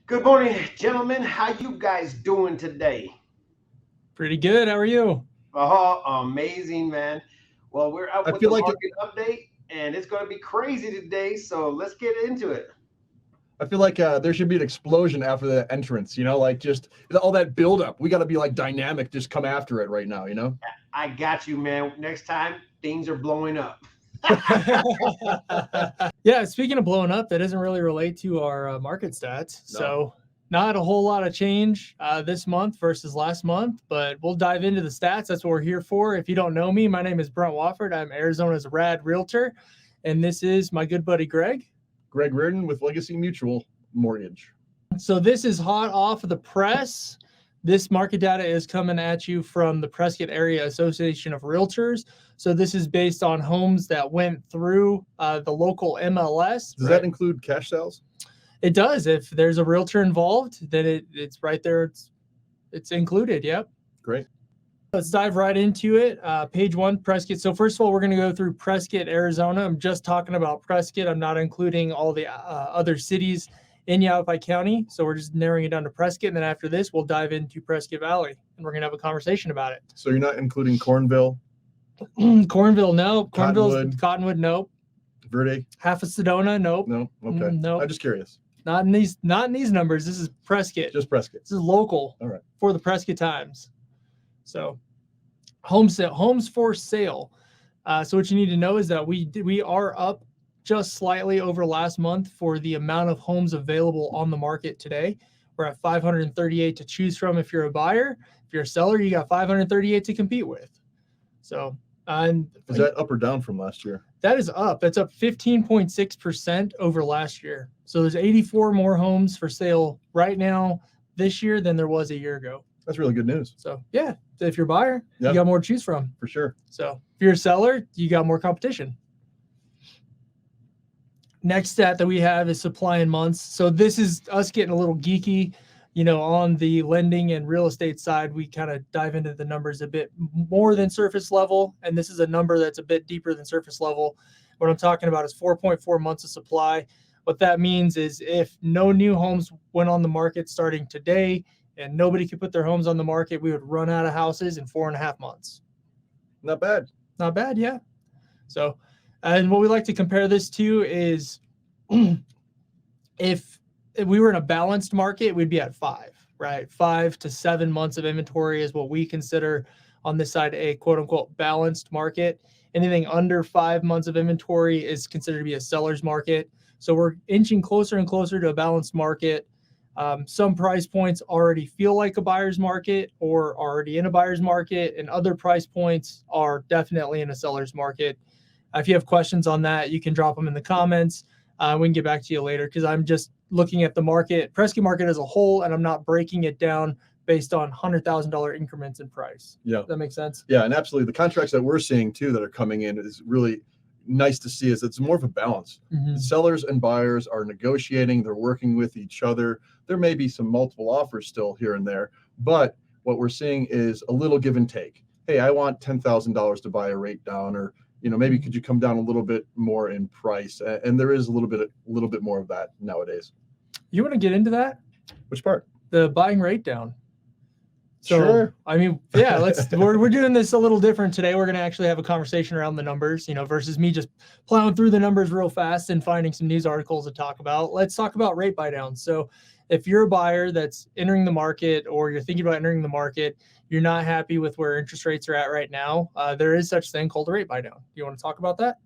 Good morning, gentlemen. How you guys doing today? Pretty good. How are you? Oh, amazing, man. Well, we're up I with feel the like market update, and it's going to be crazy today. So let's get into it. there should be an explosion after the entrance. Like just all that buildup. We got to be like dynamic. Just come after it right now. I got you, man. Next time, things are blowing up. Yeah, speaking of blowing up, that doesn't really relate to our market stats. No. So, not a whole lot of change this month versus last month, but we'll dive into the stats. That's what we're here for. If you don't know me, my name is Brent Wofford. I'm Arizona's rad realtor, and this is my good buddy Greg. Greg Riordan with Legacy Mutual Mortgage. So, this is hot off of the press. This market data is coming at you from the Prescott Area Association of Realtors. So this is based on homes that went through the local MLS. Does that include cash sales? It does. If there's a realtor involved, then it's right there. It's included. Yep. Great. Let's dive right into it. Page one, Prescott. So first of all, we're going to go through Prescott, Arizona. I'm just talking about Prescott. I'm not including all the other cities in Yavapai County. So we're just narrowing it down to Prescott. And then after this, we'll dive into Prescott Valley, and we're going to have a conversation about it. So you're not including Cornville, Cornville, nope. Cottonwood, nope. Verde? Half of Sedona, nope. No? Okay. Nope. I'm just curious. Not in these numbers. This is Prescott. Just Prescott. This is local. All right. For the Prescott Times. So homes for sale. So what you need to know is that we are up just slightly over last month for the amount of homes available on the market today. We're at 538 to choose from if you're a buyer. If you're a seller, you got 538 to compete with. So, and is that up or down from last year? That is up. That's up 15.6% over last year. So there's 84 more homes for sale right now this year than there was a year ago. That's really good news. So yeah, if you're a buyer, you got more to choose from. For sure. So if you're a seller, you got more competition. Next stat that we have is supply in months. So this is us getting a little geeky. On the lending and real estate side, we kind of dive into the numbers a bit more than surface level. And this is a number that's a bit deeper than surface level. What I'm talking about is 4.4 months of supply. What that means is if no new homes went on the market starting today and nobody could put their homes on the market, we would run out of houses in 4.5 months. Not bad. Not bad, yeah. So, and what we like to compare this to is if we were in a balanced market, we'd be at 5, right? 5 to 7 months of inventory is what we consider on this side a quote unquote balanced market. Anything under 5 months of inventory is considered to be a seller's market. So we're inching closer and closer to a balanced market. Some price points already feel like a buyer's market or are already in a buyer's market, and other price points are definitely in a seller's market. If you have questions on that, you can drop them in the comments. We can get back to you later because I'm just looking at the market, Prescott market as a whole, and I'm not breaking it down based on $100,000 increments in price. Yeah. Does that make sense? Yeah, and absolutely. The contracts that we're seeing too that are coming in is really nice to see. Is it's more of a balance. Mm-hmm. Sellers and buyers are negotiating. They're working with each other. There may be some multiple offers still here and there, but what we're seeing is a little give and take. Hey, I want $10,000 to buy a rate down, or maybe could you come down a little bit more in price? And there is a little bit more of that nowadays. You want to get into that? Which part? The buying rate down. So, sure. I mean, yeah, we're doing this a little different today. We're going to actually have a conversation around the numbers, versus me just plowing through the numbers real fast and finding some news articles to talk about. Let's talk about rate buy down. So if you're a buyer that's entering the market or you're thinking about entering the market, you're not happy with where interest rates are at right now, there is such thing called a rate buy down. Do you want to talk about that?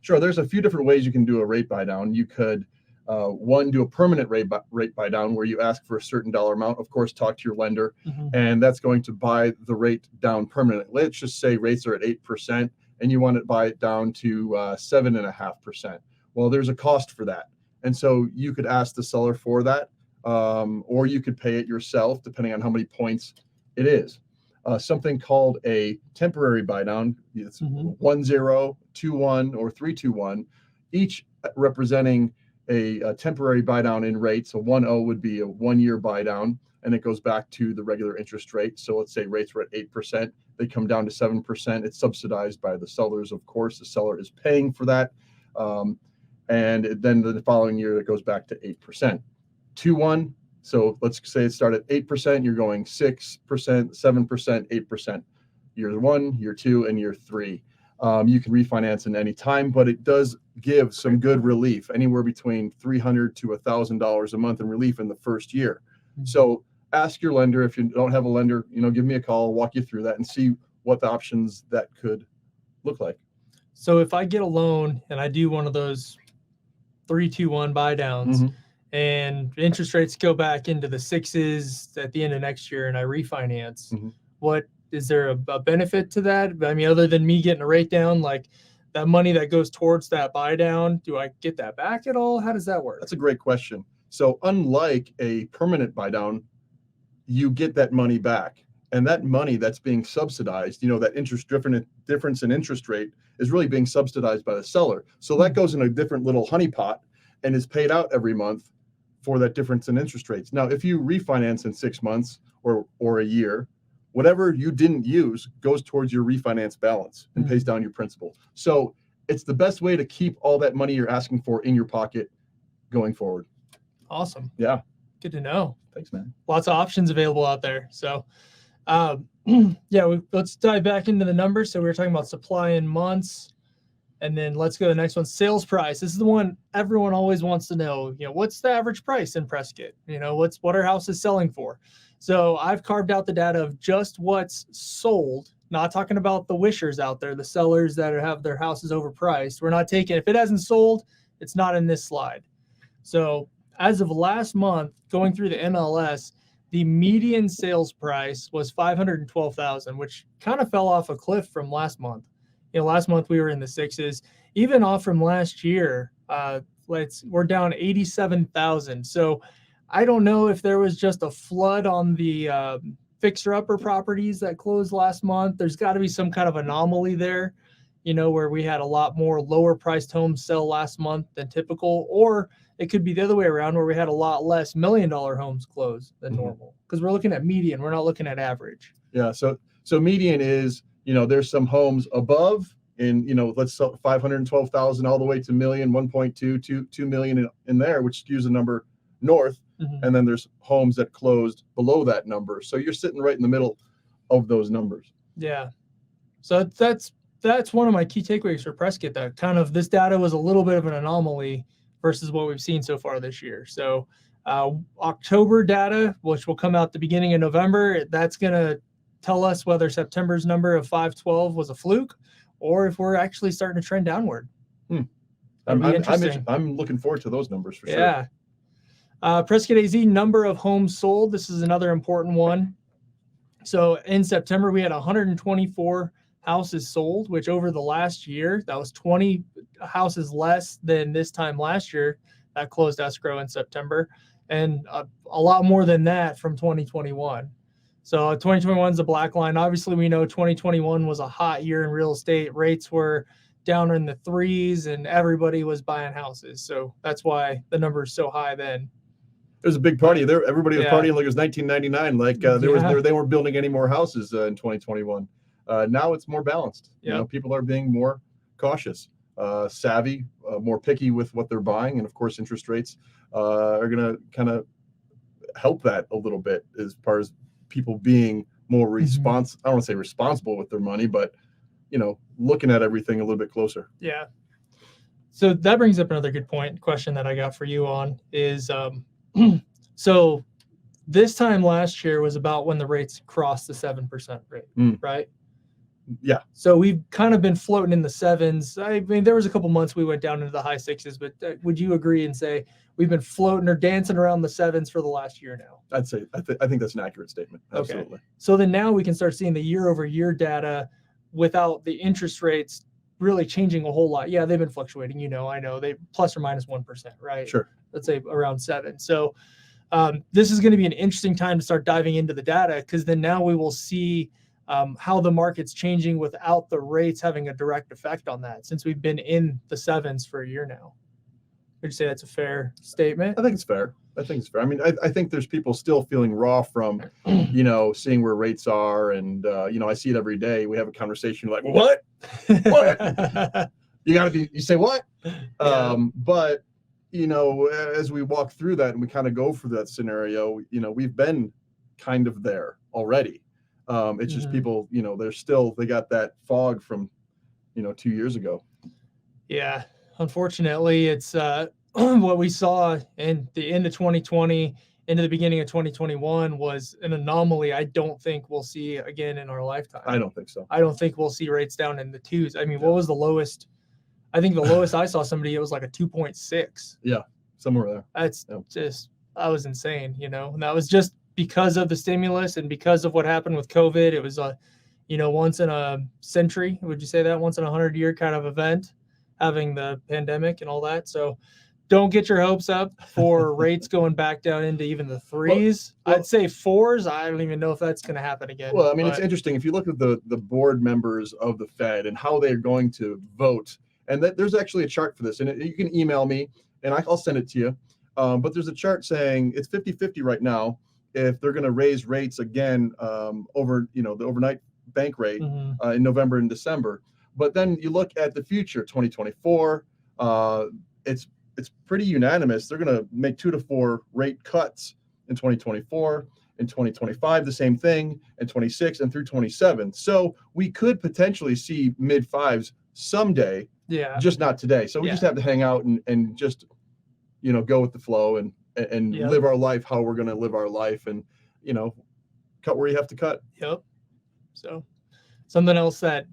Sure. There's a few different ways you can do a rate buy down. You could one, do a permanent rate buy down where you ask for a certain dollar amount. Of course, talk to your lender, and that's going to buy the rate down permanently. Let's just say rates are at 8%, and you want to buy it down to 7.5%. Well, there's a cost for that, and so you could ask the seller for that, or you could pay it yourself, depending on how many points it is. Something called a temporary buy down. It's 1-0, 2-1, or 3-2-1, each representing a temporary buy down in rates. So 1-0 would be a 1-year buy down, and it goes back to the regular interest rate. So let's say rates were at 8%, they come down to 7%. It's subsidized by the sellers, of course. The seller is paying for that, and then the following year it goes back to 8%. 2-1, So let's say it started at 8%, you're going 6%, 7%, 8%. Year 1, year 2, and year 3. You can refinance in any time, but it does give some good relief, anywhere between $300 to $1,000 a month in relief in the first year. So ask your lender. If you don't have a lender, give me a call, walk you through that and see what the options that could look like. So if I get a loan and I do one of those 3-2-1 buy downs, and interest rates go back into the 6s at the end of next year and I refinance, what is there a benefit to that? I mean, other than me getting a rate down, like that money that goes towards that buy down, do I get that back at all? How does that work? That's a great question. So unlike a permanent buy down, you get that money back. And that money that's being subsidized, that difference in interest rate is really being subsidized by the seller. So that goes in a different little honey pot and is paid out every month for that difference in interest rates. Now, if you refinance in 6 months or a year, whatever you didn't use goes towards your refinance balance and pays down your principal. So it's the best way to keep all that money you're asking for in your pocket going forward. Awesome. Yeah. Good to know. Thanks, man. Lots of options available out there. So, let's dive back into the numbers. So we were talking about supply in months, and then let's go to the next one. Sales price. This is the one everyone always wants to know. What's the average price in Prescott? What are houses selling for? So I've carved out the data of just what's sold. Not talking about the wishers out there, the sellers that have their houses overpriced. We're not taking, if it hasn't sold, it's not in this slide. So as of last month, going through the MLS, the median sales price was $512,000, which kind of fell off a cliff from last month. Last month we were in the 6s. Even off from last year, we're down 87,000. So I don't know if there was just a flood on the fixer-upper properties that closed last month. There's got to be some kind of anomaly there, where we had a lot more lower-priced homes sell last month than typical, or it could be the other way around, where we had a lot less $1 million homes close than normal, because we're looking at median. We're not looking at average. Yeah. So median is, there's some homes above in, let's sell 512,000 all the way to million, 1.2, 2 million in there, which skews the number north. And then there's homes that closed below that number. So you're sitting right in the middle of those numbers. Yeah. So that's one of my key takeaways for Prescott, that kind of this data was a little bit of an anomaly versus what we've seen so far this year. So October data, which will come out the beginning of November, that's going to tell us whether September's number of 512 was a fluke or if we're actually starting to trend downward. I'm looking forward to those numbers for sure. Yeah. Prescott AZ, number of homes sold. This is another important one. So in September, we had 124 houses sold, which over the last year, that was 20 houses less than this time last year that closed escrow in September, and a lot more than that from 2021. So 2021 is a black line. Obviously, we know 2021 was a hot year in real estate. Rates were down in the 3s and everybody was buying houses. So that's why the number is so high then. It was a big party there. Everybody was partying like it was 1999. Like they weren't building any more houses in 2021. Now it's more balanced. People are being more cautious, savvy, more picky with what they're buying, and of course, interest rates are going to kind of help that a little bit as far as people being more I don't want to say responsible with their money, but looking at everything a little bit closer. Yeah. So that brings up another good question that I got for you on is. So this time last year was about when the rates crossed the 7% rate, right? Yeah. So we've kind of been floating in the 7s. I mean, there was a couple months we went down into the high 6s, but would you agree and say we've been floating or dancing around the 7s for the last year now? I'd say, I think that's an accurate statement. Absolutely. Okay. So then now we can start seeing the year-over-year data without the interest rates really changing a whole lot. Yeah, they've been fluctuating. I know they plus or minus 1%, right? Sure. Let's say around 7. So this is going to be an interesting time to start diving into the data, because then now we will see how the market's changing without the rates having a direct effect on that, since we've been in the 7s for a year now. Would you say that's a fair statement? I think it's fair. I mean, I think there's people still feeling raw from, seeing where rates are. And, I see it every day. We have a conversation like, what? What? You say what? Yeah. But, as we walk through that and we kind of go through that scenario, we've been kind of there already. It's just people, they got that fog from, 2 years ago. Yeah. Unfortunately, it's what we saw in the end of 2020 into the beginning of 2021 was an anomaly I don't think we'll see again in our lifetime. I don't think so. I don't think we'll see rates down in the twos. I mean, what was the lowest? I think the lowest I saw somebody, it was like a 2.6. Yeah, somewhere there. That's just, that was insane, and that was just because of the stimulus and because of what happened with COVID. It was a, once in a century, would you say that, once in a 100-year kind of event, having the pandemic and all that. So don't get your hopes up for rates going back down into even the threes. Well, I'd say fours. I don't even know if that's going to happen again. Well, I mean, it's interesting. If you look at the board members of the Fed and how they're going to vote, and there's actually a chart for this, and you can email me and I'll send it to you. But there's a chart saying it's 50-50 right now if they're going to raise rates again over, the overnight bank rate in November and December. But then you look at the future, 2024, it's pretty unanimous. They're going to make 2 to 4 rate cuts in 2024, in 2025, the same thing, and 26 and through 27. So we could potentially see mid fives someday, just not today. So we just have to hang out and just, go with the flow and live our life how we're going to live our life and, cut where you have to cut. Yep. So something else that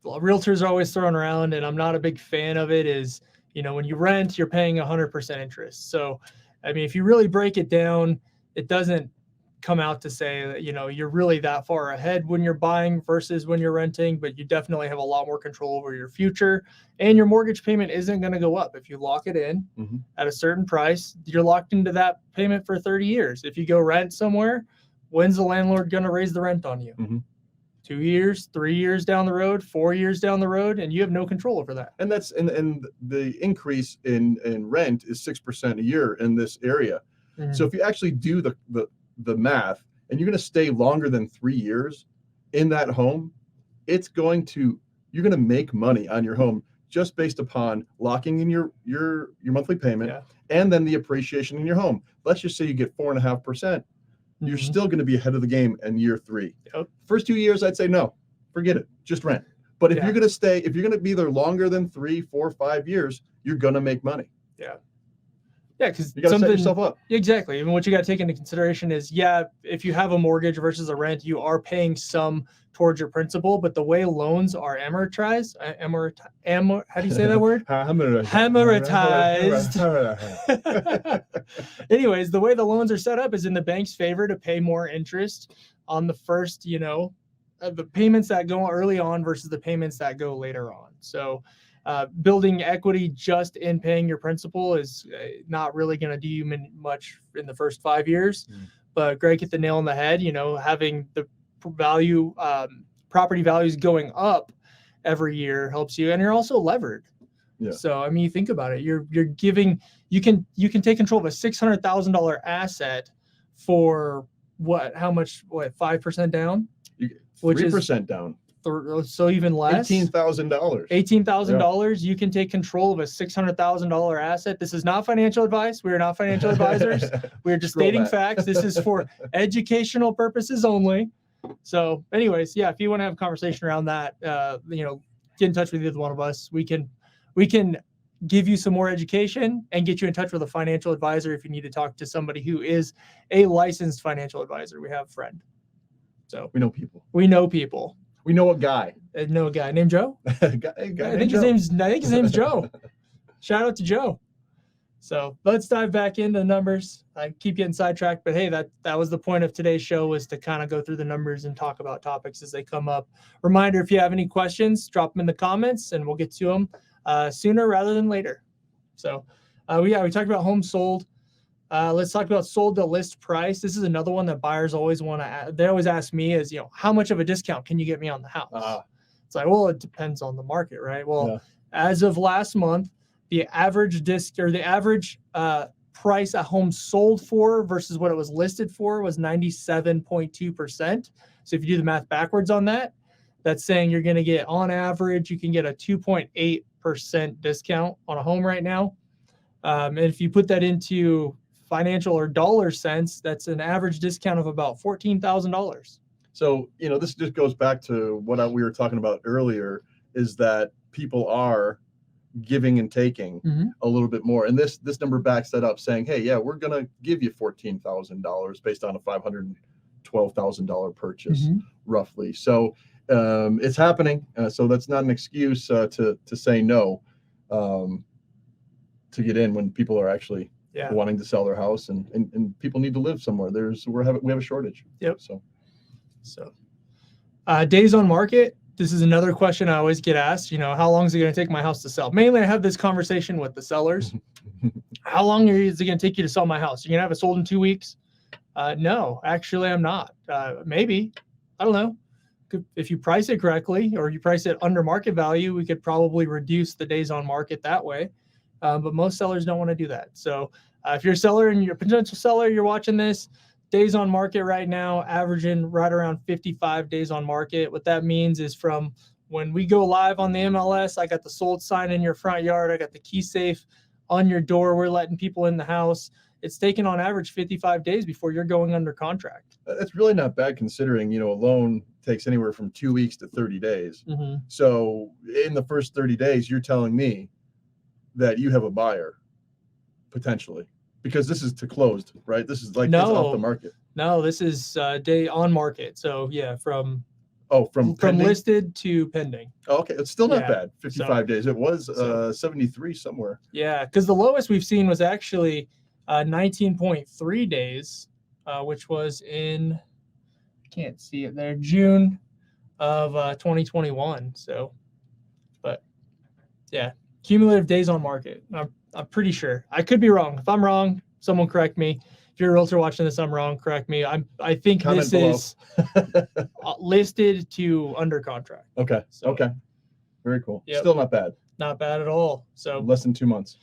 realtors are always throwing around, and I'm not a big fan of it, is, when you rent, you're paying 100% interest. So, I mean, if you really break it down, it doesn't come out to say that, you're really that far ahead when you're buying versus when you're renting, but you definitely have a lot more control over your future, and your mortgage payment isn't going to go up. If you lock it in at a certain price, you're locked into that payment for 30 years. If you go rent somewhere, when's the landlord going to raise the rent on you? 2 years, 3 years down the road, 4 years down the road, and you have no control over that. And that's and the increase in rent is 6% a year in this area. So if you actually do the math, and you're going to stay longer than 3 years in that home, you're going to make money on your home just based upon locking in your monthly payment and then the appreciation in your home. Let's just say you get 4.5%. You're still going to be ahead of the game in year 3. First 2 years, I'd say no, forget it, just rent. But if you're going to be there longer than 3, 4, 5 years, you're going to make money. Yeah, because you got to set yourself up. Exactly. And what you got to take into consideration is, if you have a mortgage versus a rent, you are paying some towards your principal, but the way loans are amortized, how do you say that word? Amortized. Anyways, the way the loans are set up is in the bank's favor to pay more interest on the first, the payments that go early on versus the payments that go later on. So building equity just in paying your principal is not really going to do you much in the first 5 years. But Greg hit the nail on the head. Having the property values going up every year helps you, and you're also levered. So I mean, you think about it. You're giving, you can take control of a $600,000 asset for how much? 5% down? Which is 3% down. So even less, $18,000. $18,000. You can take control of a $600,000 asset. This is not financial advice. We are not financial advisors. We're just stating facts. This is for educational purposes only. So, anyways, if you want to have a conversation around that, get in touch with either one of us. We can give you some more education and get you in touch with a financial advisor if you need to talk to somebody who is a licensed financial advisor. We have a friend. So we know people. We know a guy. Know a guy named Joe. I think his name's Joe. Shout out to Joe. So let's dive back into the numbers. I keep getting sidetracked, but hey, that was the point of today's show, was to kind of go through the numbers and talk about topics as they come up. Reminder, if you have any questions, drop them in the comments and we'll get to them sooner rather than later. So we talked about homes sold. Let's talk about sold to list price. This is another one that buyers always want to, they always ask me is, how much of a discount can you get me on the house? It's like, well, it depends on the market, right? Well, as of last month, the average price a home sold for versus what it was listed for was 97.2%. So if you do the math backwards on that, that's saying you're going to get, on average, you can get a 2.8% discount on a home right now. And if you put that into financial or dollar sense, that's an average discount of about $14,000. So, this just goes back to what we were talking about earlier, is that people are giving and taking a little bit more. And this number backs that up, saying, hey, yeah, we're going to give you $14,000 based on a $512,000 purchase, roughly. So it's happening. So that's not an excuse to say no to get in when people are actually wanting to sell their house, and people need to live somewhere. We have a shortage. Yep. So days on market. This is another question I always get asked. How long is it going to take my house to sell? Mainly, I have this conversation with the sellers. How long is it going to take you to sell my house? You're going to have it sold in 2 weeks? No, actually, I'm not. Maybe. I don't know. If you price it correctly, or you price it under market value, we could probably reduce the days on market that way. But most sellers don't want to do that. So if you're a seller and you're a potential seller, you're watching this, days on market right now, averaging right around 55 days on market. What that means is from when we go live on the MLS, I got the sold sign in your front yard, I got the key safe on your door, we're letting people in the house. It's taken on average 55 days before you're going under contract. That's really not bad, considering, a loan takes anywhere from 2 weeks to 30 days. So in the first 30 days, you're telling me that you have a buyer potentially, because this is to closed, right? This is like, it's off the market. No, this is day on market. So yeah, from listed to pending. Oh, okay, it's still not bad. 55 days. It was 73 somewhere. Yeah, because the lowest we've seen was actually 19.3 days, which was in, can't see it there, June of 2021. So, but yeah, cumulative days on market. I'm pretty sure. I could be wrong. If I'm wrong, someone correct me. If you're a realtor watching this, I'm wrong, correct me. I think Comment this is listed to under contract. Okay. So, okay. Very cool. Yep. Still not bad. Not bad at all. So less than 2 months.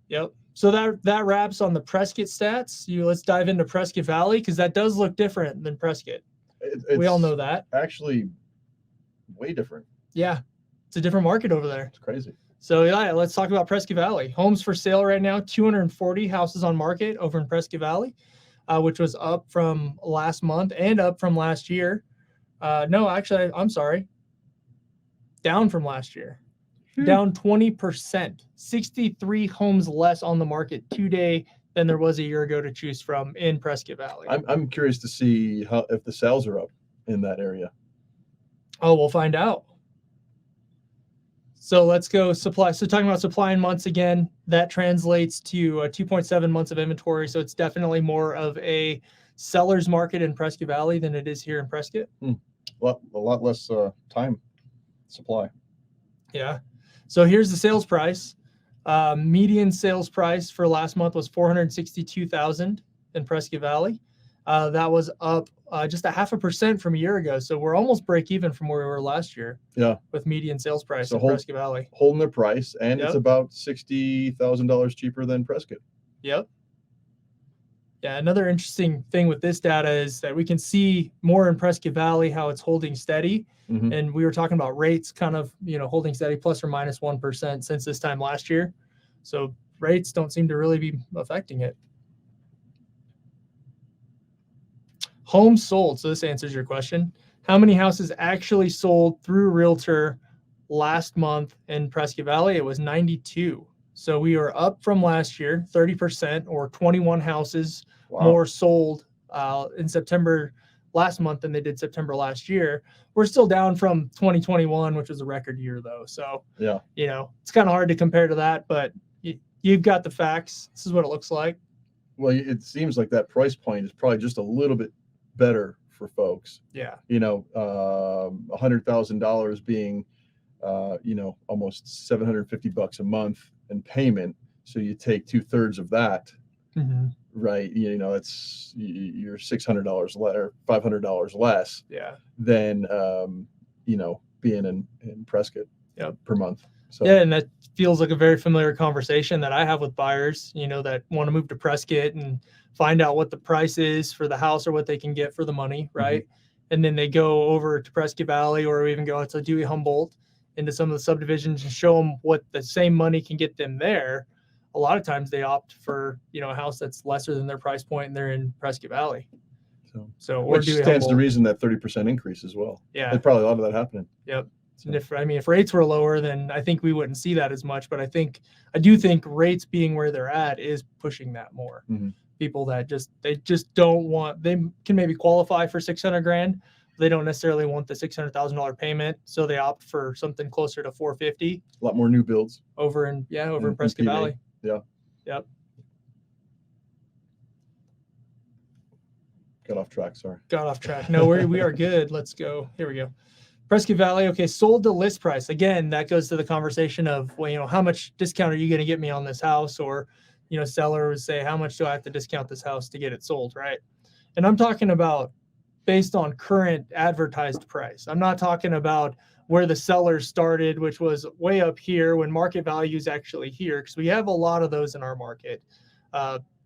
Yep. So that wraps on the Prescott stats. Let's dive into Prescott Valley, because that does look different than Prescott. We all know that. Actually, way different. Yeah. It's a different market over there. It's crazy. So yeah, let's talk about Prescott Valley. Homes for sale right now, 240 houses on market over in Prescott Valley, which was up from last month and up from last year. No, actually, I'm sorry. Down from last year. Down 20%. 63 homes less on the market today than there was a year ago to choose from in Prescott Valley. I'm curious to see if the sales are up in that area. Oh, we'll find out. So let's go supply. So talking about supply in months again, that translates to 2.7 months of inventory. So it's definitely more of a seller's market in Prescott Valley than it is here in Prescott. A lot less time supply. Yeah. So here's the sales price. Median sales price for last month was $462,000 in Prescott Valley. That was up just 0.5% from a year ago. So we're almost break even from where we were last year. Yeah. With median sales price in Prescott Valley. Holding their price, and it's about $60,000 cheaper than Prescott. Yep. Yeah. Another interesting thing with this data is that we can see more in Prescott Valley how it's holding steady. And we were talking about rates kind of, holding steady plus or minus 1% since this time last year. So rates don't seem to really be affecting it. Homes sold. So this answers your question. How many houses actually sold through Realtor last month in Prescott Valley? It was 92. So we are up from last year, 30%, or 21 houses more sold in September last month than they did September last year. We're still down from 2021, which was a record year though. So yeah, it's kind of hard to compare to that, but you've got the facts. This is what it looks like. Well, it seems like that price point is probably just a little bit better for folks. Yeah. $100,000 being, almost $750 a month in payment. So you take 2/3 of that, right? It's you're $600 less or $500 less. Yeah. Than being in Prescott. Per month. So yeah, and that feels like a very familiar conversation that I have with buyers, that want to move to Prescott and find out what the price is for the house or what they can get for the money, right? And then they go over to Prescott Valley, or even go out to Dewey Humboldt into some of the subdivisions and show them what the same money can get them there. a lot of times they opt for, a house that's lesser than their price point and they're in Prescott Valley. So or which do stands to Humboldt. reason that 30% increase as well. Yeah. There's probably a lot of that happening. Yep. So. And if rates were lower, then I think we wouldn't see that as much. But I do think rates being where they're at is pushing that more. Mm-hmm. People that they just don't want, they can maybe qualify for $600,000. They don't necessarily want the $600,000 payment, so they opt for something closer to $450,000. A lot more new builds over in Prescott Valley. Yeah. Yep. Got off track. Sorry. Got off track. No, we are good. Let's go. Here we go. Prescott Valley. Okay. Sold to list price. Again, that goes to the conversation of, well, how much discount are you going to get me on this house? Or, seller would say, how much do I have to discount this house to get it sold? Right. And I'm talking about based on current advertised price. I'm not talking about where the seller started, which was way up here when market value is actually here. Because we have a lot of those in our market.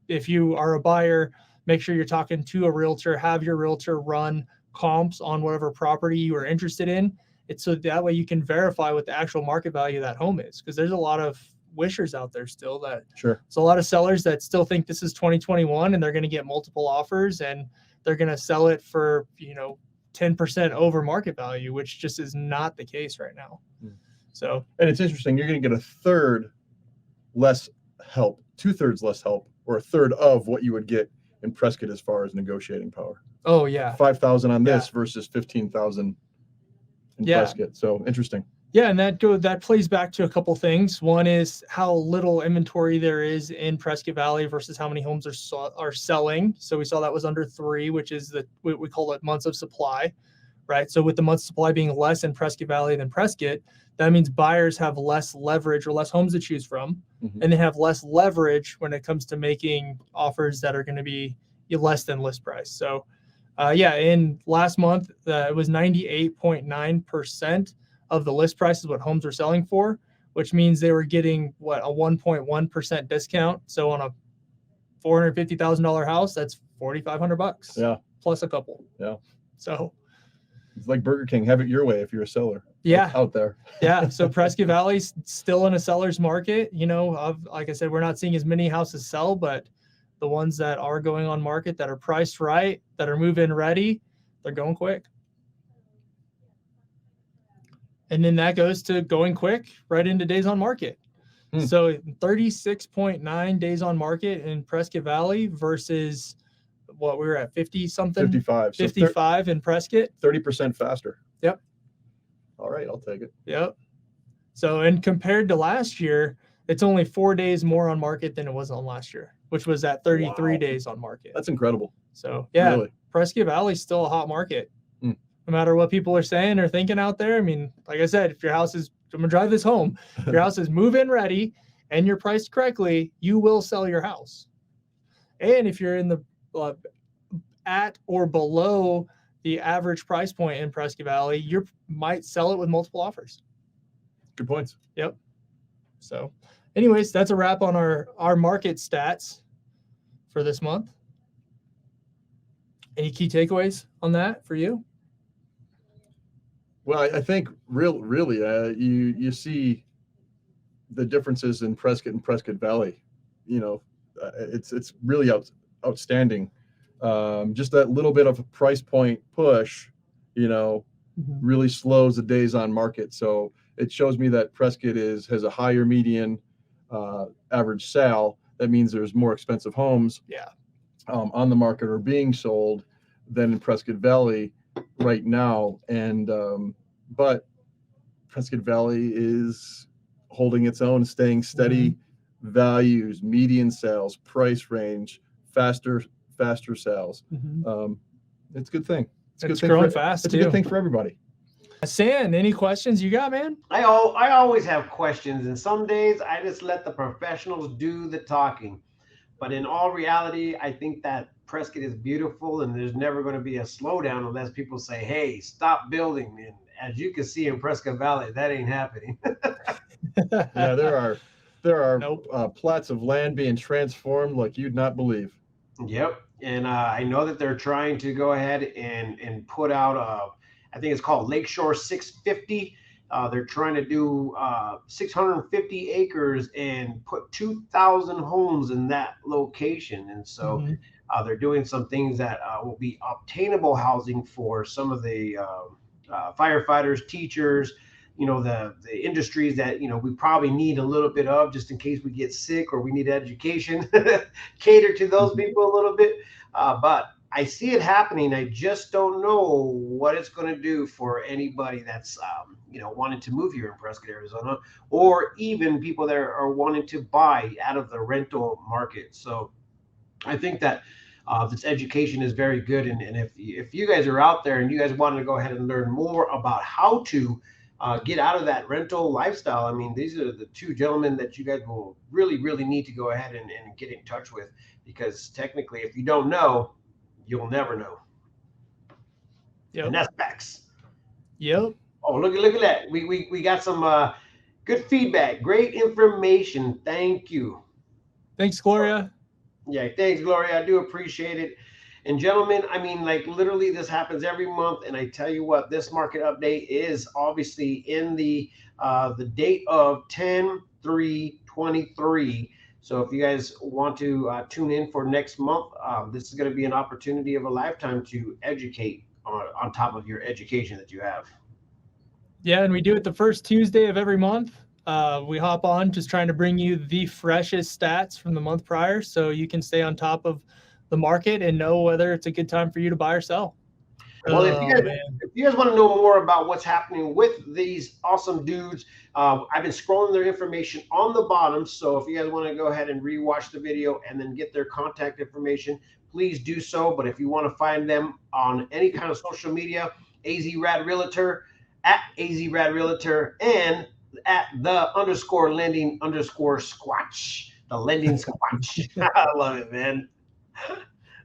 If you are a buyer, make sure you're talking to a realtor, have your realtor run comps on whatever property you are interested in. It's so that way you can verify what the actual market value of that home is. Because there's a lot of wishers out there still that sure. There's a lot of sellers that still think this is 2021 and they're going to get multiple offers and they're going to sell it for, 10% over market value, which just is not the case right now. So, and it's interesting. You're going to get a third less help, 2/3 less help, or a third of what you would get in Prescott as far as negotiating power. Oh yeah. 5,000 on this versus 15,000 in Prescott. So interesting. Yeah, and that plays back to a couple things. One is how little inventory there is in Prescott Valley versus how many homes are selling. So we saw that was under 3, which is we call it months of supply, right? So with the months of supply being less in Prescott Valley than Prescott, that means buyers have less leverage or less homes to choose from, and they have less leverage when it comes to making offers that are going to be less than list price. So, in last month, it was 98.9% of the list price is what homes were selling for, which means they were getting a 1.1% discount. So on a $450,000 house, that's $4,500. Yeah. Plus a couple. Yeah. So it's like Burger King, have it your way if you're a seller. Yeah. Out there. Yeah. So Prescott Valley's still in a seller's market. Like I said, we're not seeing as many houses sell, but the ones that are going on market that are priced right, that are move-in ready, they're going quick. And then that goes to going quick right into days on market. So 36.9 days on market in Prescott Valley versus what we were at 50 something. 55. 55 in Prescott. 30% faster. Yep. All right, I'll take it. Yep. So, and compared to last year, it's only 4 days more on market than it was on last year, which was at 33 days on market. That's incredible. So yeah, really. Prescott Valley's still a hot market. No matter what people are saying or thinking out there. I mean, like I said, if your house is, I'm gonna drive this home, if your house is move-in ready and you're priced correctly, you will sell your house. And if you're in the at or below the average price point in Prescott Valley, you might sell it with multiple offers. Good points. Yep. So anyways, that's a wrap on our market stats for this month. Any key takeaways on that for you? Well, I think really, you see the differences in Prescott and Prescott Valley. It's really outstanding. Just that little bit of a price point push, really slows the days on market. So it shows me that Prescott has a higher median average sale. That means there's more expensive homes on the market or being sold than in Prescott Valley right now. And but Prescott Valley is holding its own, staying steady. Values, median sales, price range, faster sales. It's a good thing. It's growing fast. It's a good thing for everybody. San, any questions you got, man? I always have questions, and some days I just let the professionals do the talking. But in all reality, I think that Prescott is beautiful, and there's never going to be a slowdown unless people say, "Hey, stop building." And as you can see in Prescott Valley, that ain't happening. Yeah, there are plots of land being transformed like you'd not believe. Yep, and I know that they're trying to go ahead and put out I think it's called Lakeshore 650. They're trying to do 650 acres and put 2,000 homes in that location. And so they're doing some things that will be obtainable housing for some of the firefighters, teachers, the industries that, we probably need a little bit of just in case we get sick or we need education, cater to those people a little bit. But I see it happening. I just don't know what it's going to do for anybody that's, wanting to move here in Prescott, Arizona, or even people that are wanting to buy out of the rental market. So I think that this education is very good. And if you guys are out there and you guys want to go ahead and learn more about how to get out of that rental lifestyle, I mean, these are the two gentlemen that you guys will really, really need to go ahead and get in touch with, because technically, if you don't know, you'll never know. Yep. And that's facts. Yep. Oh, look at that. We got some good feedback. Great information. Thank you. Thanks, Gloria. Yeah, thanks, Gloria. I do appreciate it. And gentlemen, I mean, like literally this happens every month. And I tell you what, this market update is obviously in the date of 10/3/23. So if you guys want to tune in for next month, this is going to be an opportunity of a lifetime to educate on top of your education that you have. Yeah, and we do it the first Tuesday of every month. We hop on just trying to bring you the freshest stats from the month prior so you can stay on top of the market and know whether it's a good time for you to buy or sell. Well, if you guys want to know more about what's happening with these awesome dudes, I've been scrolling their information on the bottom. So if you guys want to go ahead and rewatch the video and then get their contact information, please do so. But if you want to find them on any kind of social media, AZ Rad Realtor, at AZ Rad Realtor, and at the _lending_squatch, the lending squatch. I love it, man.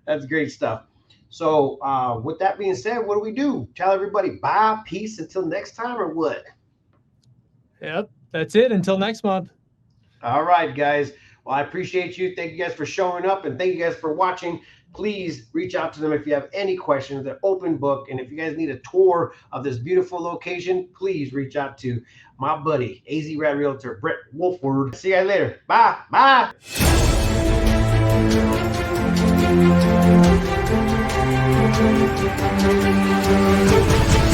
That's great stuff. So with that being said, what do? Tell everybody bye, peace until next time, or what? Yep, that's it. Until next month. All right, guys. Well, I appreciate you. Thank you guys for showing up, and thank you guys for watching. Please reach out to them if you have any questions. They're open book. And if you guys need a tour of this beautiful location, please reach out to my buddy, AZ Rad Realtor, Brent Wofford. See you guys later. Bye. Bye.